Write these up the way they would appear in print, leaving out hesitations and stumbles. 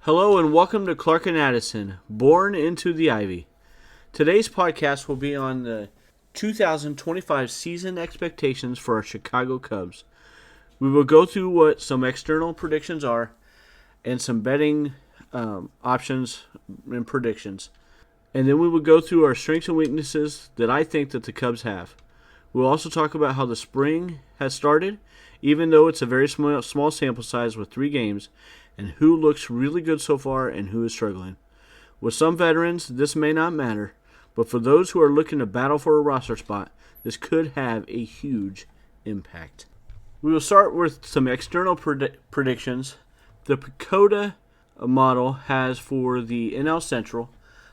Hello and welcome to Clark and Addison, Born into the Ivy. Today's podcast will be on the 2025 season expectations for our Chicago Cubs. We will go through what some external predictions are and some betting options and predictions. And then we will go through our strengths and weaknesses that I think that the Cubs have. We'll also talk about how the spring has started, even though it's a very small sample size with 3 games, and who looks really good so far and who is struggling. With some veterans, this may not matter, but for those who are looking to battle for a roster spot, this could have a huge impact. We will start with some external predictions. The Pacoda model has for the NL Central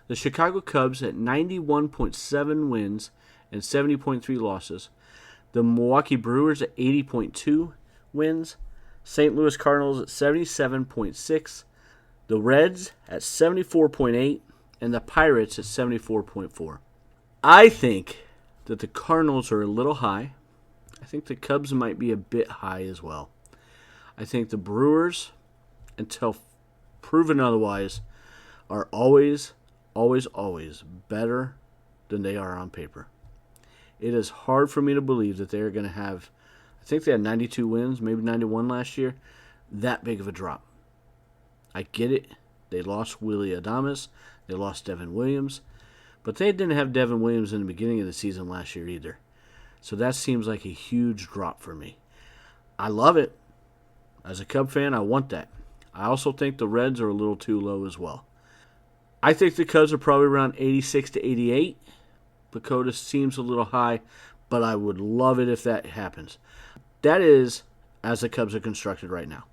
the Chicago Cubs at 91.7 wins and 70.3 losses. The Milwaukee Brewers at 80.2 wins. St. Louis Cardinals at 77.6, the Reds at 74.8, and the Pirates at 74.4. I think that the Cardinals are a little high. I think the Cubs might be a bit high as well. I think the Brewers, until proven otherwise, are always better than they are on paper. It is hard for me to believe that they are going to have, I think they had 92 wins, maybe 91 last year, that big of a drop. I get it. They lost Willie Adames. They lost Devin Williams. But they didn't have Devin Williams in the beginning of the season last year either. So that seems like a huge drop for me. I love it. As a Cub fan, I want that. I also think the Reds are a little too low as well. I think the Cubs are probably around 86 to 88. Pacoda seems a little high, but I would love it if that happens. That is as the Cubs are constructed right now.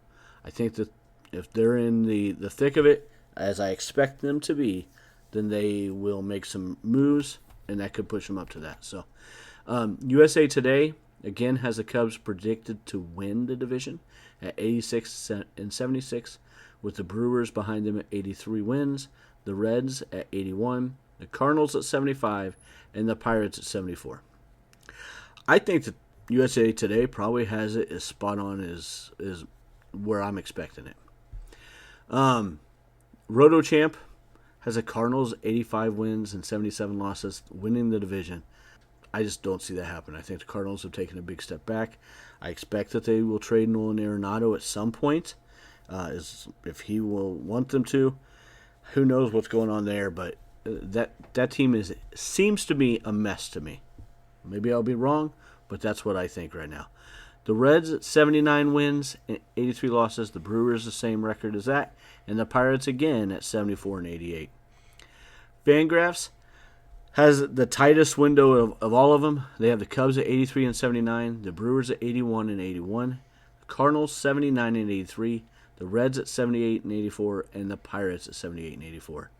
I think that if they're in the thick of it, as I expect them to be, then they will make some moves, and that could push them up to that. So, USA Today, again, has the Cubs predicted to win the division at 86 and 76, with the Brewers behind them at 83 wins, the Reds at 81, the Cardinals at 75, and the Pirates at 74. I think that USA Today probably has it as spot on as where I'm expecting it. RotoChamp has the Cardinals 85 wins and 77 losses, winning the division. I just don't see that happen. I think the Cardinals have taken a big step back. I expect that they will trade Nolan Arenado at some point, if he will want them to. Who knows what's going on there, but that team seems to be a mess to me. Maybe I'll be wrong, but that's what I think right now. The Reds at 79 wins and 83 losses. The Brewers the same record as that. And the Pirates again at 74 and 88. Fangraphs has the tightest window of all of them. They have the Cubs at 83 and 79. The Brewers at 81 and 81. The Cardinals 79 and 83. The Reds at 78 and 84. And the Pirates at 78 and 84.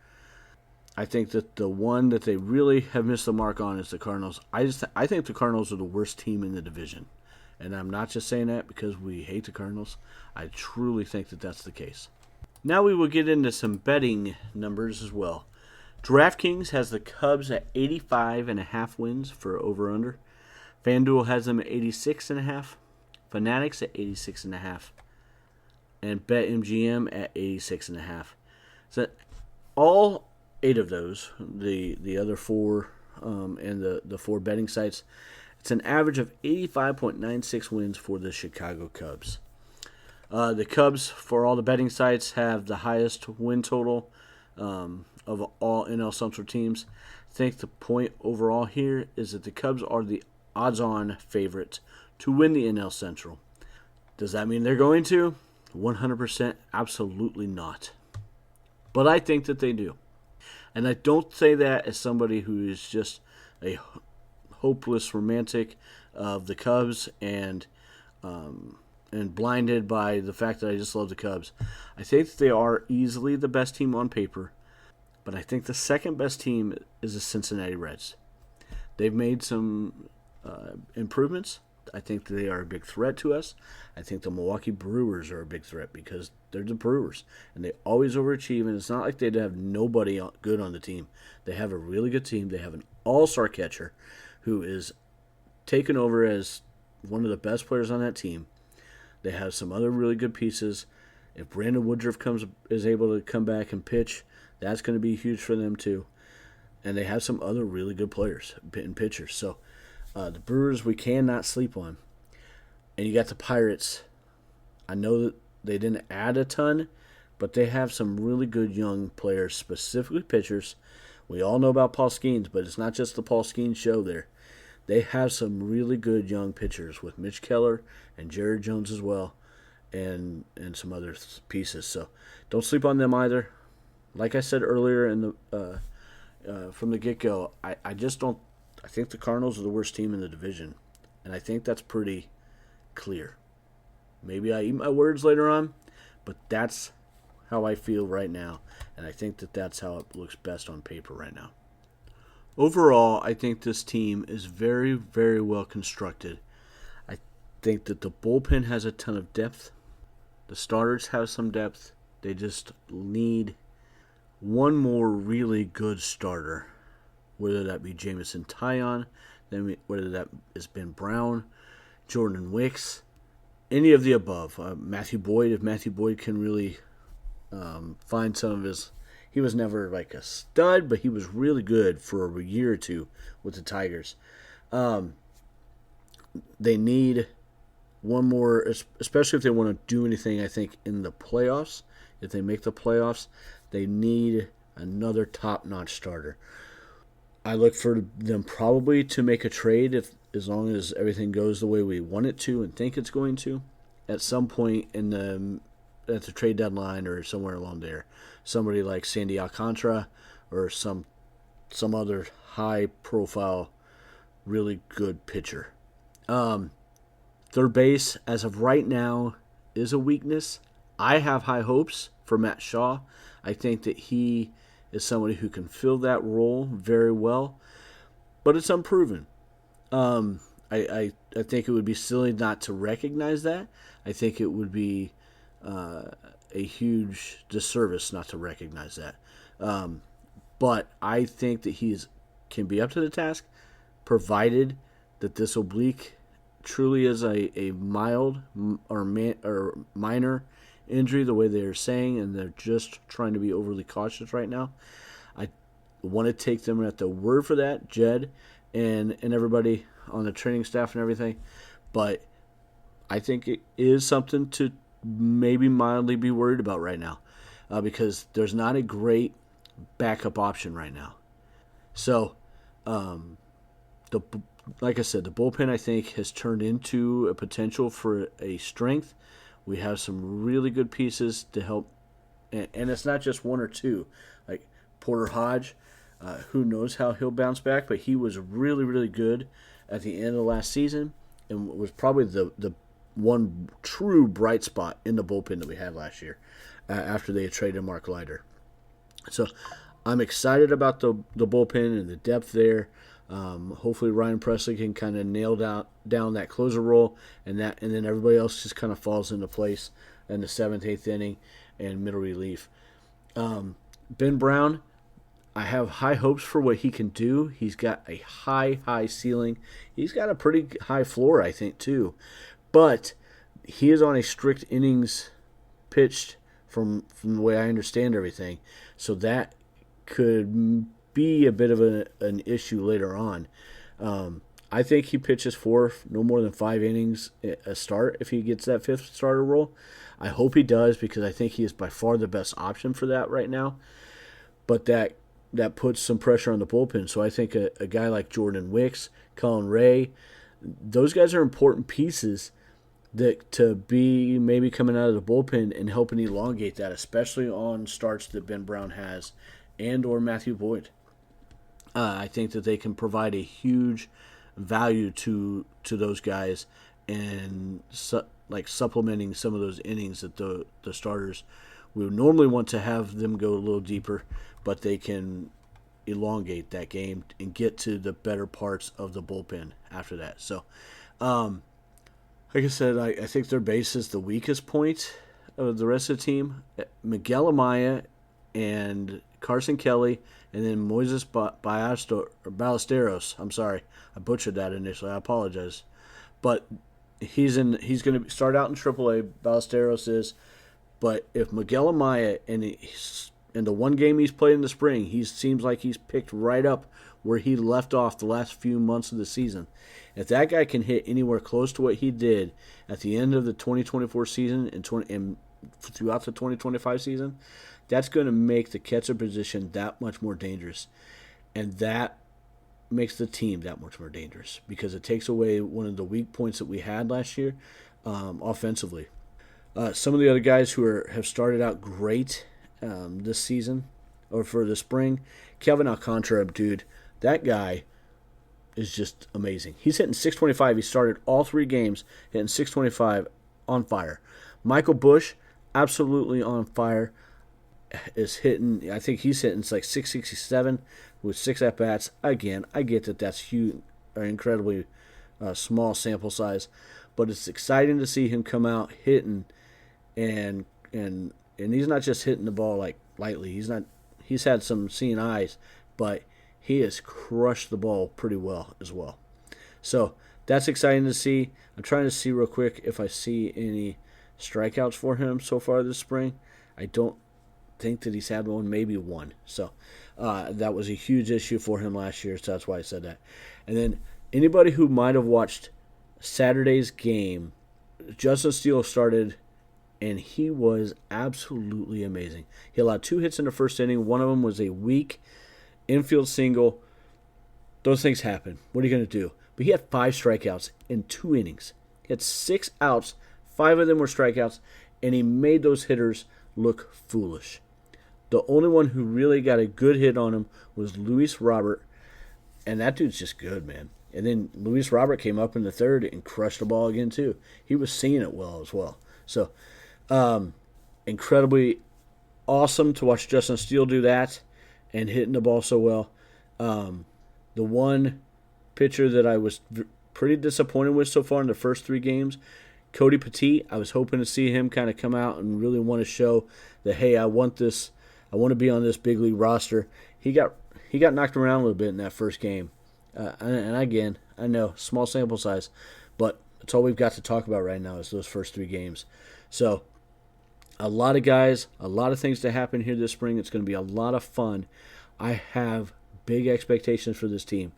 I think that the one that they really have missed the mark on is the Cardinals. I think the Cardinals are the worst team in the division. And I'm not just saying that because we hate the Cardinals. I truly think that that's the case. Now we will get into some betting numbers as well. DraftKings has the Cubs at 85.5 wins for over-under. FanDuel has them at 86.5. Fanatics at 86.5. And BetMGM at 86.5. So all 8 of those, the other 4 and the 4 betting sites, it's an average of 85.96 wins for the Chicago Cubs. The Cubs, for all the betting sites, have the highest win total of all NL Central teams. I think the point overall here is that the Cubs are the odds-on favorite to win the NL Central. Does that mean they're going to? 100% absolutely not. But I think that they do. And I don't say that as somebody who is just a hopeless romantic of the Cubs and blinded by the fact that I just love the Cubs. I think that they are easily the best team on paper, but I think the second best team is the Cincinnati Reds. They've made some improvements. I think they are a big threat to us. I think the Milwaukee Brewers are a big threat because they're the Brewers, and they always overachieve, and it's not like they have nobody good on the team. They have a really good team. They have an all-star catcher who is taken over as one of the best players on that team. They have some other really good pieces. If Brandon Woodruff is able to come back and pitch, that's going to be huge for them too. And they have some other really good players and pitchers. So the Brewers we cannot sleep on. And you got the Pirates. I know that they didn't add a ton, but they have some really good young players, specifically pitchers. We all know about Paul Skeens, but it's not just the Paul Skeens show there. They have some really good young pitchers with Mitch Keller and Jared Jones as well, and some other pieces. So don't sleep on them either. Like I said earlier in the from the get-go, I just don't. I think the Cardinals are the worst team in the division, and I think that's pretty clear. Maybe I eat my words later on, but that's how I feel right now, and I think that that's how it looks best on paper right now. Overall, I think this team is very, very well constructed. I think that the bullpen has a ton of depth. The starters have some depth. They just need one more really good starter, whether that be Jameson Taillon, whether that is Ben Brown, Jordan Wicks, any of the above. Matthew Boyd, if Matthew Boyd can really find some of his... He was never like a stud, but he was really good for a year or two with the Tigers. They need one more, especially if they want to do anything, I think, in the playoffs. If they make the playoffs, they need another top-notch starter. I look for them probably to make a trade as long as everything goes the way we want it to and think it's going to. At some point at the trade deadline or somewhere along there, somebody like Sandy Alcantara or some other high-profile, really good pitcher. Third base, as of right now, is a weakness. I have high hopes for Matt Shaw. I think that he is somebody who can fill that role very well, but it's unproven. I think it would be silly not to recognize that. I think it would be a huge disservice not to recognize that. But I think that he can be up to the task, provided that this oblique truly is a mild or minor injury, the way they're saying, and they're just trying to be overly cautious right now. I want to take them at the word for that, Jed and everybody on the training staff and everything. But I think it is something to maybe mildly be worried about right now, because there's not a great backup option right now. So, like I said, the bullpen, I think, has turned into a potential for a strength. We have some really good pieces to help, and it's not just one or two. Like Porter Hodge, who knows how he'll bounce back, but he was really, really good at the end of last season and was probably the one true bright spot in the bullpen that we had last year after they had traded Mark Leiter. So I'm excited about the bullpen and the depth there. Hopefully Ryan Presley can kind of nail down that closer role, and then everybody else just kind of falls into place in the 7th, 8th inning and middle relief. Ben Brown, I have high hopes for what he can do. He's got a high ceiling. He's got a pretty high floor, I think, too. But he is on a strict innings pitched from the way I understand everything. So that could be a bit of an issue later on. I think he pitches for no more than 5 innings a start if he gets that 5th starter role. I hope he does, because I think he is by far the best option for that right now. But that puts some pressure on the bullpen. So I think a guy like Jordan Wicks, Colin Ray, those guys are important pieces that to be maybe coming out of the bullpen and helping elongate that, especially on starts that Ben Brown has and or Matthew Boyd. I think that they can provide a huge value to those guys and supplementing some of those innings that the starters, we would normally want to have them go a little deeper, but they can elongate that game and get to the better parts of the bullpen after that. So, like I said, I think their base is the weakest point of the rest of the team. Miguel Amaya and Carson Kelly, and then Moises Ballesteros. I'm sorry, I butchered that initially. I apologize, but he's going to start out in AAA. Ballesteros is But if Miguel Amaya, in the one game he's played in the spring, he seems like he's picked right up where he left off the last few months of the season. If that guy can hit anywhere close to what he did at the end of the 2024 season and throughout the 2025 season, that's going to make the catcher position that much more dangerous. And that makes the team that much more dangerous because it takes away one of the weak points that we had last year offensively. Some of the other guys who have started out great this season or for the spring, Kelvin Alcantara, dude, that guy is just amazing. He's hitting .625. He started all 3 games hitting .625 on fire. Michael Busch, absolutely on fire, is hitting, I think he's hitting like .667 with 6 at-bats. Again, I get that that's huge, or incredibly small sample size, but it's exciting to see him come out hitting, and he's not just hitting the ball like lightly. He's had some seeing eyes, but he has crushed the ball pretty well as well. So that's exciting to see. I'm trying to see real quick if I see any strikeouts for him so far this spring. I don't think that he's had one, maybe one. So that was a huge issue for him last year, so that's why I said that. And then anybody who might have watched Saturday's game, Justin Steele started, and he was absolutely amazing. He allowed 2 hits in the first inning. One of them was a weak infield single. Those things happen. What are you going to do? But he had 5 strikeouts in 2 innings. He had 6 outs. 5 of them were strikeouts, and he made those hitters look foolish. The only one who really got a good hit on him was Luis Robert, and that dude's just good, man. And then Luis Robert came up in the 3rd and crushed the ball again, too. He was seeing it well as well. So, incredibly awesome to watch Justin Steele do that and hitting the ball so well. The one pitcher that I was pretty disappointed with so far in the first 3 games, Cody Petit, I was hoping to see him kind of come out and really want to show that, hey, I want to be on this big league roster. He got knocked around a little bit in that first game. And again, I know, small sample size, but that's all we've got to talk about right now is those first 3 games. So, a lot of guys, a lot of things to happen here this spring. It's going to be a lot of fun. I have big expectations for this team.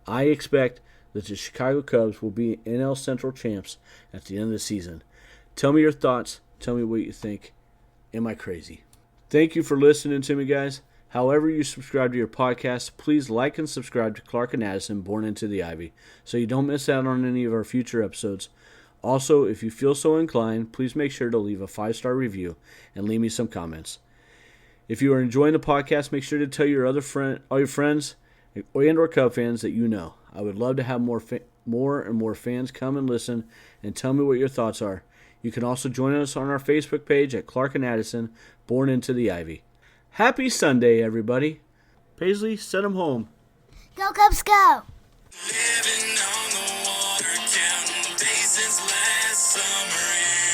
I expect that the Chicago Cubs will be NL Central champs at the end of the season. Tell me your thoughts. Tell me what you think. Am I crazy? Thank you for listening to me, guys. However you subscribe to your podcast, please like and subscribe to Clark and Addison, Born into the Ivy, so you don't miss out on any of our future episodes. Also, if you feel so inclined, please make sure to leave a 5-star review and leave me some comments. If you are enjoying the podcast, make sure to tell all your friends and/or Cub fans that you know. I would love to have more and more fans come and listen and tell me what your thoughts are. You can also join us on our Facebook page at Clark and Addison, Born into the Ivy. Happy Sunday, everybody. Paisley, send them home. Go Cubs, go! Living on the water, counting days since last summer.